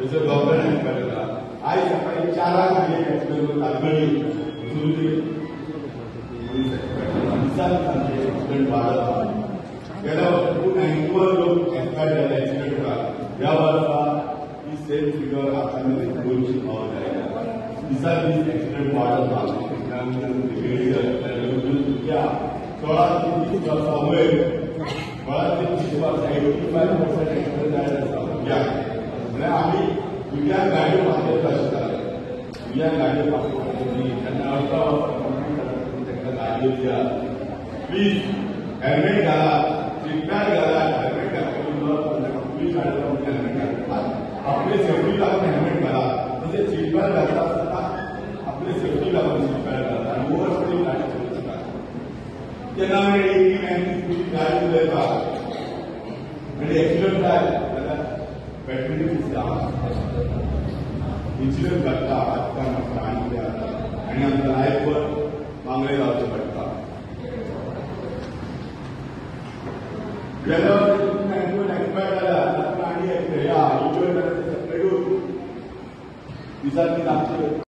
जसं गव्हर्नमेंट करता आज सकाळी 4 वाजता ऍक्सिडेंट तातडी सुरू ऍक्सिडेंट वाढत गेल्या वर्षी 91 लोक एक्सपायर झाले ऍक्सिडेंट या वर्षा ही सेम फिगर आता 200 पावत आहे दिसाक दीस ऍक्सिडेंट वाढत आहे 16 ते 30 वर्सां वयर 12 ते 30 वर्सां 85% ऍक्सिडेंट जायत आसा म्हणजे आम्ही दुसऱ्या गाडयो वापरत आसताले दुसऱ्या गाडयो वापरताना तेन्ना तांकां गाडयो दिया प्लीज हेल्मेट घाला सीट बेल्ट घाला हेल्मेट घातल्यामुळे पुलीस हाडून हेल्मेट घालतात आपले सेफ्टी लागून हेल्मेट घाला म्हणजे सीट बेल्ट घालता आसतना आपले सेफ्टी लागून सीट बेल्ट घालता आणि ओव्हर स्पीड गाडी चलयता तेन्ना मागीर 80-90 गाडी चलयता म्हणजे एक्सिडेंट जाले जाल्यार बॅटरी इन्सिडंट घडटा आजकाल म्हाका आनी कितें जाता आनी आमकां लायफभर मागणे जावचें पडटा गेल्या वर्षी एक्सपायर जाल्यार आनी एक सेपरेट दिसांनी